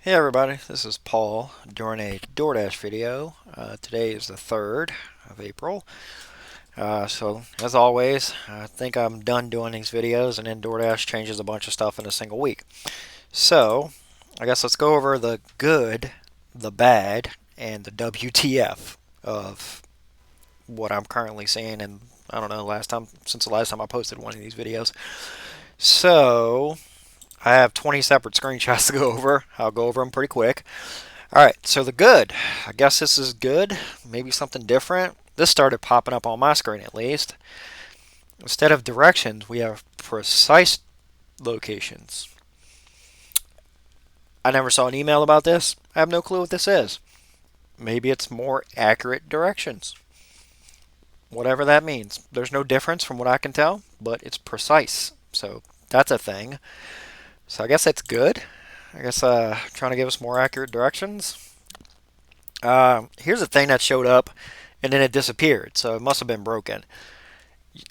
Hey everybody, this is Paul doing a Doordash video. Today is the 3rd of April. So as always, I think I'm done doing these videos and then Doordash changes a bunch of stuff in a single week. So I guess let's go over the good, the bad, and the WTF of what I'm currently seeing and I don't know, since the last time I posted one of these videos. So I have 20 separate screenshots to go over. I'll go over them pretty quick. All right, so the good. I guess this is good. Maybe something different. This started popping up on my screen at least. Instead of directions, we have precise locations. I never saw an email about this. I have no clue what this is. Maybe it's more accurate directions. Whatever that means. There's no difference from what I can tell, but it's precise. So that's a thing. So I guess that's good. I guess trying to give us more accurate directions. Here's a thing that showed up and then it disappeared, so it must have been broken.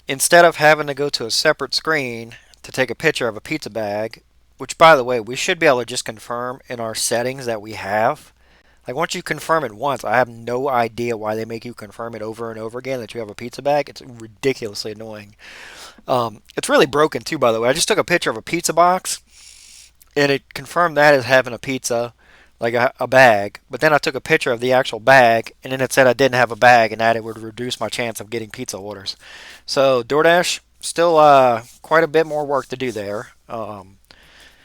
Instead of having to go to a separate screen to take a picture of a pizza bag, which by the way, we should be able to just confirm in our settings that we have. Like once you confirm it once, I have no idea why they make you confirm it over and over again that you have a pizza bag. It's ridiculously annoying. It's really broken too, by the way. I just took a picture of a pizza box and it confirmed that as having a pizza, like a bag. But then I took a picture of the actual bag, and then it said I didn't have a bag, and that it would reduce my chance of getting pizza orders. So DoorDash still quite a bit more work to do there.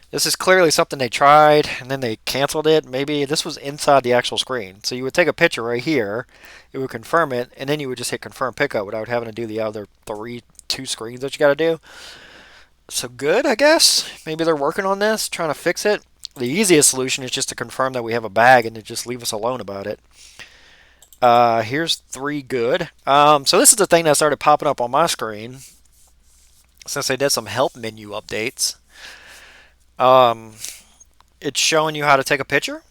This is clearly something they tried and then they canceled it. Maybe this was inside the actual screen. So you would take a picture right here, it would confirm it, and then you would just hit confirm pickup without having to do the other two screens that you got to do. So good, I guess. Maybe they're working on this, trying to fix it. The easiest solution is just to confirm that we have a bag and to just leave us alone about it. Here's 3 good. So this is the thing that started popping up on my screen since they did some help menu updates. Um, it's showing you how to take a picture.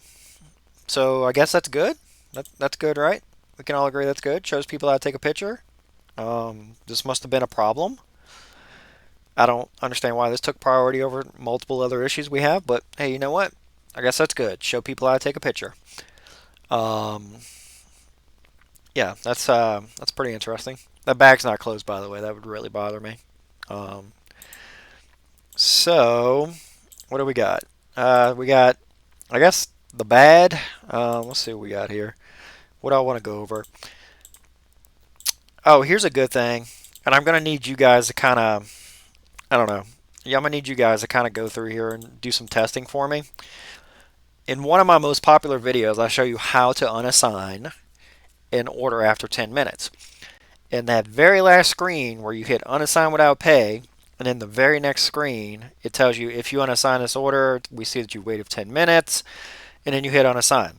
So I guess that's good. That's good, right? We can all agree that's good. Shows people how to take a picture. This must have been a problem. I don't understand why this took priority over multiple other issues we have, but hey, you know what? I guess that's good. Show people how to take a picture. Um, yeah, that's pretty interesting. That bag's not closed, by the way. That would really bother me. Um, so, what do we got? We got, I guess, the bad. Let's see what we got here. What do I want to go over? Oh, here's a good thing, and I'm gonna need you guys to kind of, I don't know. Yeah, I'm gonna need you guys to kind of go through here and do some testing for me. In one of my most popular videos, I show you how to unassign an order after 10 minutes. In that very last screen where you hit unassign without pay, and in the very next screen, it tells you if you unassign this order, we see that you waited 10 minutes, and then you hit unassign.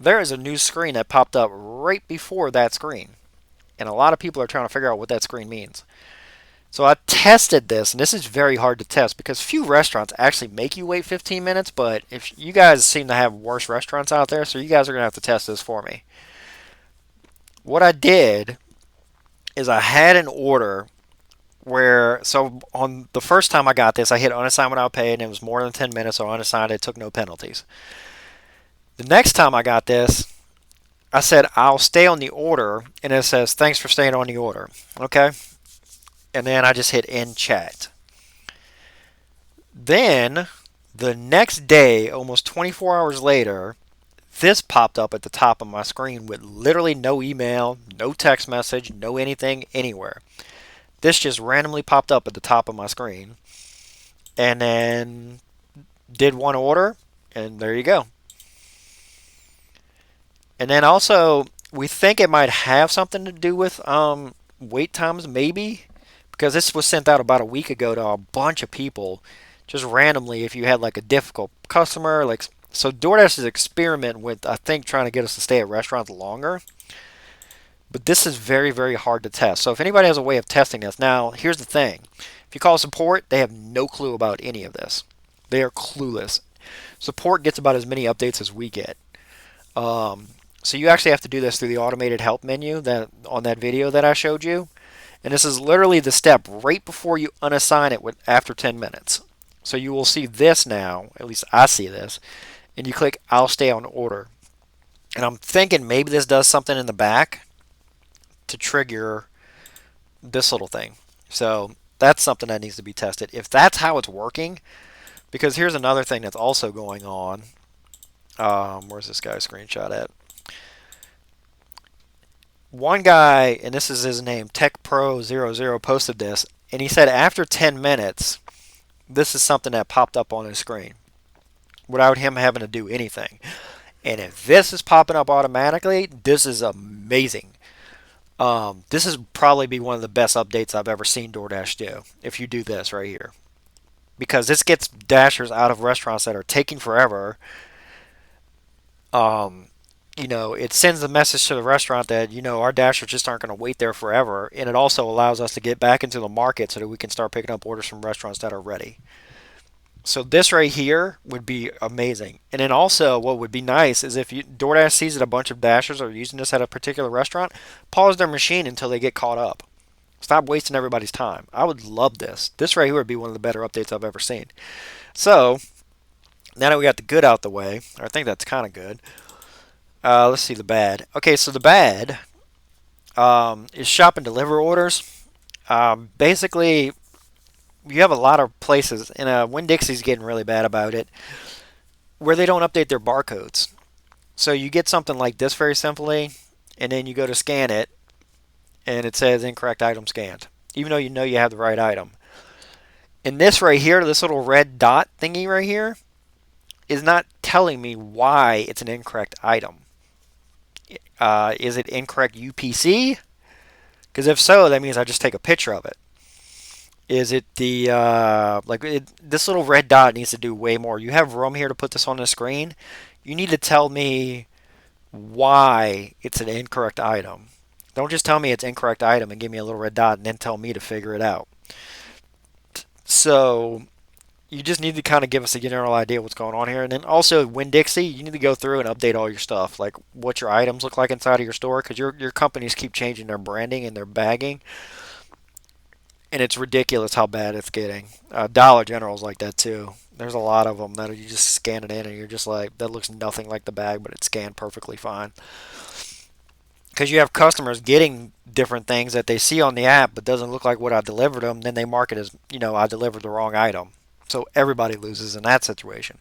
There is a new screen that popped up right before that screen, and a lot of people are trying to figure out what that screen means. So I tested this, and this is very hard to test because few restaurants actually make you wait 15 minutes, but if you guys seem to have worse restaurants out there, so you guys are going to have to test this for me. What I did is I had an order where, so on the first time I got this, I hit unassigned without pay, and it was more than 10 minutes, so unassigned, it took no penalties. The next time I got this, I said I'll stay on the order, and it says thanks for staying on the order. Okay? And then I just hit end chat. Then the next day, almost 24 hours later, this popped up at the top of my screen with literally no email, no text message, no anything anywhere. This just randomly popped up at the top of my screen. And then did one order, and there you go. And then also, we think it might have something to do with wait times, maybe, because this was sent out about a week ago to a bunch of people, just randomly. If you had like a difficult customer, like so, DoorDash is experimenting with, I think, trying to get us to stay at restaurants longer. But this is very, very hard to test. So if anybody has a way of testing this, now here's the thing: if you call support, they have no clue about any of this. They are clueless. Support gets about as many updates as we get. Um, so you actually have to do this through the automated help menu that on that video that I showed you. And this is literally the step right before you unassign it after 10 minutes. So you will see this now, at least I see this, and you click I'll stay on order. And I'm thinking maybe this does something in the back to trigger this little thing. So that's something that needs to be tested. If that's how it's working, because here's another thing that's also going on. Where's this guy screenshot at? One guy, and this is his name, TechPro00, posted this, and he said after 10 minutes, this is something that popped up on his screen without him having to do anything. And if this is popping up automatically, this is amazing. This is probably be one of the best updates I've ever seen DoorDash do. If you do this right here, because this gets dashers out of restaurants that are taking forever. Um, it sends a message to the restaurant that our dashers just aren't going to wait there forever, and it also allows us to get back into the market so that we can start picking up orders from restaurants that are ready. So this right here would be amazing. And then also what would be nice is if DoorDash sees that a bunch of dashers are using this at a particular restaurant, pause their machine until they get caught up. Stop wasting everybody's time. I would love this. This right here would be one of the better updates I've ever seen. So now that we got the good out the way, I think that's kind of good. Let's see the bad. Okay, so the bad is shop and deliver orders. Basically, you have a lot of places, and Winn-Dixie's getting really bad about it, where they don't update their barcodes. So you get something like this very simply, and then you go to scan it, and it says incorrect item scanned, even though you have the right item. And this right here, this little red dot thingy right here, is not telling me why it's an incorrect item. Is it incorrect UPC? Because if so, that means I just take a picture of it. Is it the this little red dot needs to do way more. You have room here to put this on the screen. You need to tell me why it's an incorrect item. Don't just tell me it's incorrect item and give me a little red dot and then tell me to figure it out. So you just need to kind of give us a general idea of what's going on here. And then also Winn-Dixie, you need to go through and update all your stuff, like what your items look like inside of your store, because your companies keep changing their branding and their bagging. And it's ridiculous how bad it's getting. Dollar General's like that too. There's a lot of them that you just scan it in and you're just like, that looks nothing like the bag, but it's scanned perfectly fine. Because you have customers getting different things that they see on the app, but doesn't look like what I delivered them. Then they mark it as, I delivered the wrong item. So everybody loses in that situation.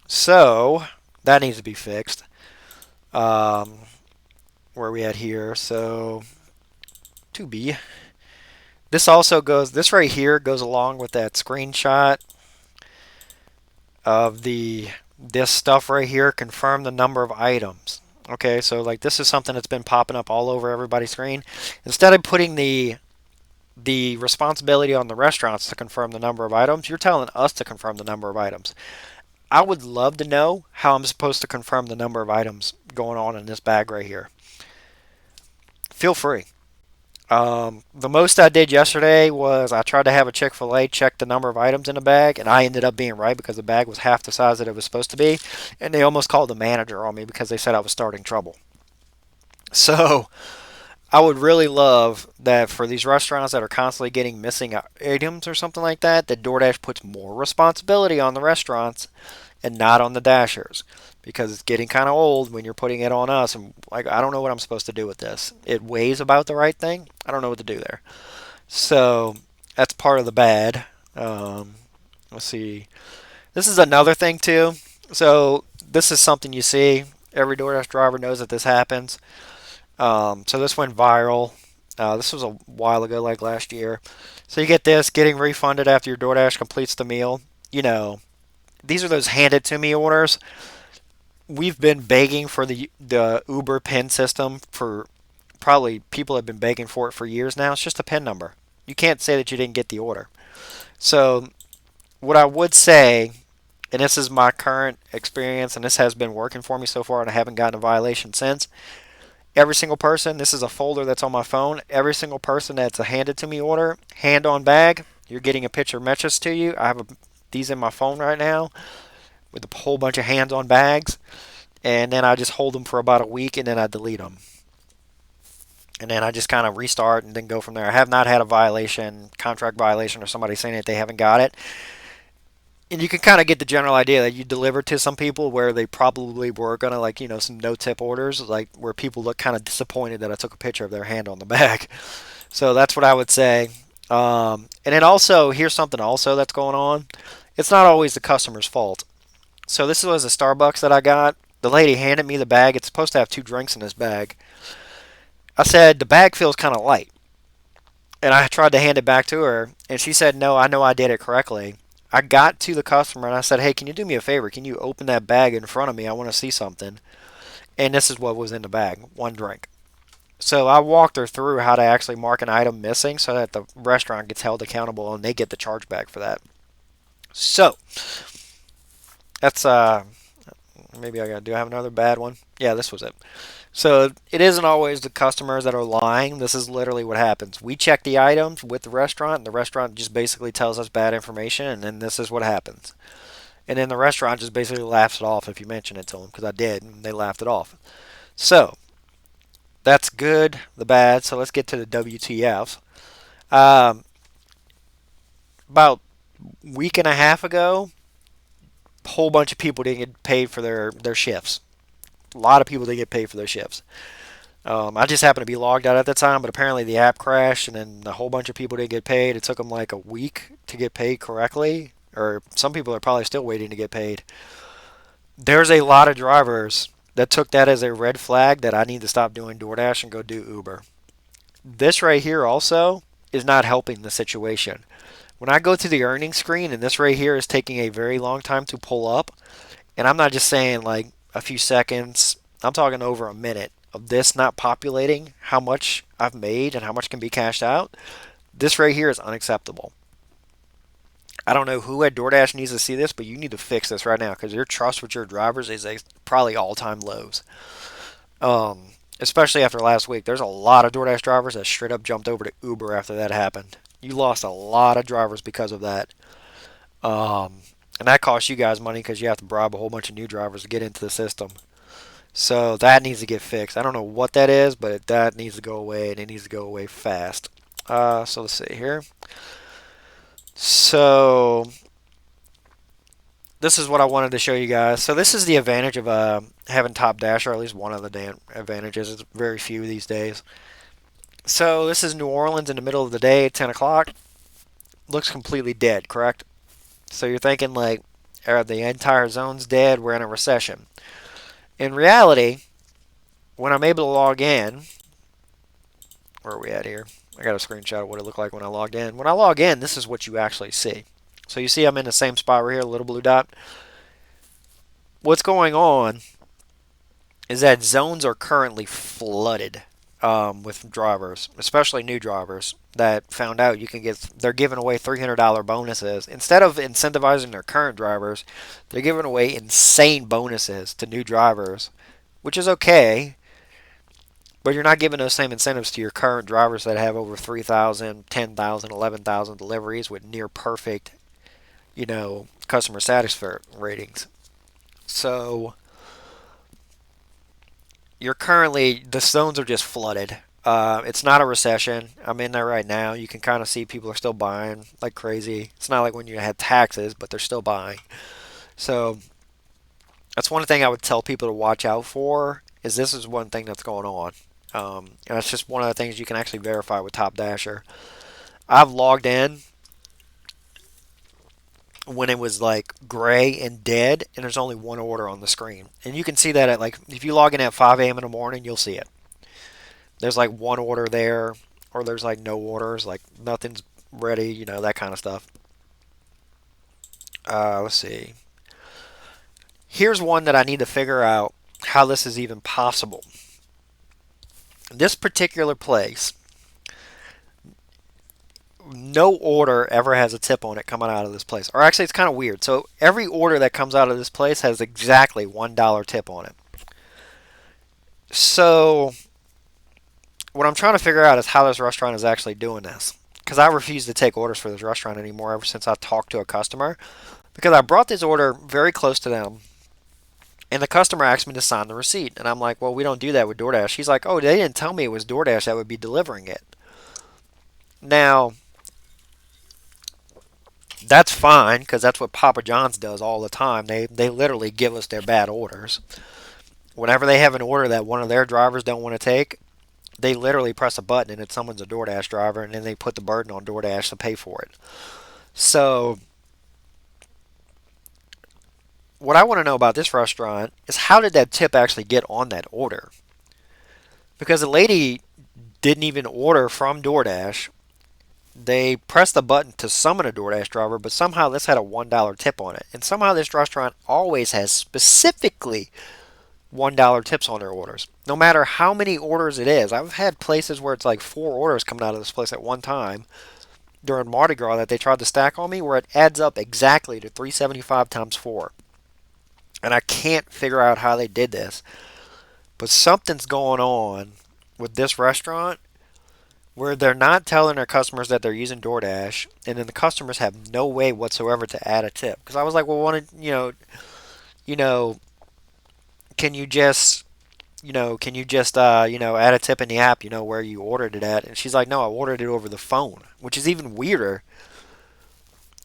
So that needs to be fixed. Where are we at here? So 2B. This right here goes along with that screenshot of this stuff right here, confirm the number of items. Okay, so like this is something that's been popping up all over everybody's screen. Instead of putting the responsibility on the restaurants to confirm the number of items, you're telling us to confirm the number of items. I would love to know how I'm supposed to confirm the number of items going on in this bag right here. Feel free. The most I did yesterday was I tried to have a Chick-fil-A check the number of items in the bag, and I ended up being right because the bag was half the size that it was supposed to be, and they almost called the manager on me because they said I was starting trouble. So I would really love that for these restaurants that are constantly getting missing items or something like that, that DoorDash puts more responsibility on the restaurants and not on the dashers, because it's getting kind of old when you're putting it on us. And like, I don't know what I'm supposed to do with this. It weighs about the right thing. I don't know what to do there. So that's part of the bad. Let's see. This is another thing too. So this is something you see. Every DoorDash driver knows that this happens. So this went viral. This was a while ago, like last year. So you get this, getting refunded after your DoorDash completes the meal. These are those handed to me orders. We've been begging for the Uber PIN system for probably, people have been begging for it for years now. It's just a PIN number. You can't say that you didn't get the order. So what I would say, and this is my current experience, and this has been working for me so far, and I haven't gotten a violation since. Every single person, this is a folder that's on my phone. Every single person that's a handed to me order, hand on bag, you're getting a picture message to you. I have these in my phone right now with a whole bunch of hands on bags, and then I just hold them for about a week, and then I delete them. And then I just kind of restart and then go from there. I have not had a violation, contract violation, or somebody saying that they haven't got it. And you can kind of get the general idea that you deliver to some people where they probably were gonna, like, some no tip orders, like where people look kind of disappointed that I took a picture of their hand on the bag. So that's what I would say. And then also, here's something also that's going on. It's not always the customer's fault. So this was a Starbucks that I got. The lady handed me the bag. It's supposed to have 2 drinks in this bag. I said the bag feels kind of light, and I tried to hand it back to her, and she said, "No, I know I did it correctly." I got to the customer and I said, "Hey, can you do me a favor? Can you open that bag in front of me? I want to see something." And this is what was in the bag: 1 drink. So I walked her through how to actually mark an item missing so that the restaurant gets held accountable and they get the chargeback for that. So that's maybe I got. Do I have another bad one? Yeah, this was it. So it isn't always the customers that are lying. This is literally what happens. We check the items with the restaurant, and the restaurant just basically tells us bad information, and then this is what happens. And then the restaurant just basically laughs it off if you mention it to them, because I did, and they laughed it off. So that's good, the bad. So let's get to the WTF. Um, about a week and a half ago, a whole bunch of people didn't get paid for their shifts. A lot of people didn't get paid for their shifts. I just happened to be logged out at the time, but apparently the app crashed, and then a whole bunch of people didn't get paid. It took them like a week to get paid correctly, or some people are probably still waiting to get paid. There's a lot of drivers that took that as a red flag that I need to stop doing DoorDash and go do Uber. This right here also is not helping the situation. When I go to the earnings screen, and this right here is taking a very long time to pull up, and I'm not just saying like a few seconds, I'm talking over a minute of this not populating how much I've made and how much can be cashed out. This right here is unacceptable. I don't know who at DoorDash needs to see this, but you need to fix this right now because your trust with your drivers is probably all-time lows. Especially after last week, there's a lot of DoorDash drivers that straight up jumped over to Uber after that happened. You lost a lot of drivers because of that. And that costs you guys money because you have to bribe a whole bunch of new drivers to get into the system. So that needs to get fixed. I don't know what that is, but that needs to go away, and it needs to go away fast. So let's see here. So this is what I wanted to show you guys. So this is the advantage of having Top Dash, or at least one of the advantages. It's very few these days. So this is New Orleans in the middle of the day, 10 o'clock. Looks completely dead, correct? So you're thinking like, the entire zone's dead, we're in a recession. In reality, when I'm able to log in, where are we at here? I got a screenshot of what it looked like when I logged in. When I log in, this is what you actually see. So you see I'm in the same spot right here, a little blue dot. What's going on is that zones are currently flooded with drivers, especially new drivers that found out they're giving away $300 bonuses. Instead of incentivizing their current drivers, they're giving away insane bonuses to new drivers, which is okay, but you're not giving those same incentives to your current drivers that have over 3,000, 10,000, 11,000 deliveries with near perfect, customer satisfaction ratings. So the zones are just flooded. It's not a recession. I'm in there right now. You can kind of see people are still buying like crazy. It's not like when you had taxes, but they're still buying. So that's one thing I would tell people to watch out for. This is one thing that's going on. And it's just one of the things you can actually verify with Top Dasher. I've logged in when it was like gray and dead, and there's only one order on the screen. And you can see that if you log in at 5 a.m. in the morning, you'll see it. There's like one order there, or there's like no orders, like nothing's ready, that kind of stuff. Let's see. Here's one that I need to figure out how this is even possible. This particular place, no order ever has a tip on it coming out of this place. Or actually, it's kind of weird. So every order that comes out of this place has exactly $1 tip on it. So what I'm trying to figure out is how this restaurant is actually doing this. Because I refuse to take orders for this restaurant anymore ever since I talked to a customer. Because I brought this order very close to them, and the customer asked me to sign the receipt. And I'm like, well, we don't do that with DoorDash. He's like, oh, they didn't tell me it was DoorDash that would be delivering it. Now, That's fine because that's what Papa John's does all the time. They literally give us their bad orders. Whenever they have an order that one of their drivers don't want to take, they literally press a button and it's someone's a DoorDash driver, and then they put the burden on DoorDash to pay for it. So what I want to know about this restaurant is how did that tip actually get on that order? Because the lady didn't even order from DoorDash. They pressed the button to summon a DoorDash driver, but somehow this had a $1 tip on it. And somehow this restaurant always has specifically $1 tips on their orders. No matter how many orders it is. I've had places where it's like 4 orders coming out of this place at one time during Mardi Gras that they tried to stack on me where it adds up exactly to 375 times 4. And I can't figure out how they did this. But something's going on with this restaurant where they're not telling their customers that they're using DoorDash, and then the customers have no way whatsoever to add a tip. Because I was like, well, you know, can you just, add a tip in the app, where you ordered it at? And she's like, no, I ordered it over the phone, which is even weirder.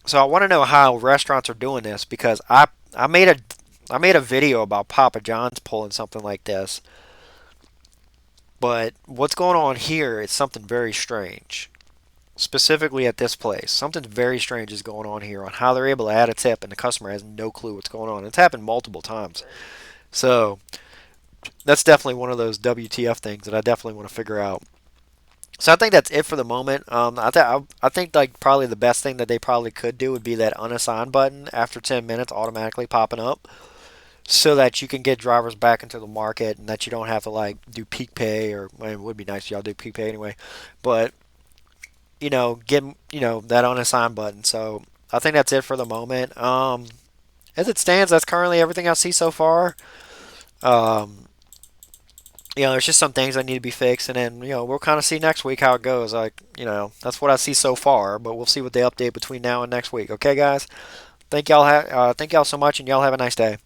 So I want to know how restaurants are doing this because I made a video about Papa John's pulling something like this. But what's going on here is something very strange. Specifically at this place, something very strange is going on here on how they're able to add a tip and the customer has no clue what's going on. It's happened multiple times. So that's definitely one of those WTF things that I definitely want to figure out. So I think that's it for the moment. I think like probably the best thing that they probably could do would be that unassigned button after 10 minutes automatically popping up, so that you can get drivers back into the market and that you don't have to like do peak pay or well, it would be nice if y'all do peak pay anyway, but get that unassigned button. So I think that's it for the moment. As it stands, that's currently everything I see so far. Um, there's just some things that need to be fixed, and then we'll kind of see next week how it goes. Like that's what I see so far, but we'll see what they update between now and next week. Okay, guys. Thank y'all so much, and y'all have a nice day.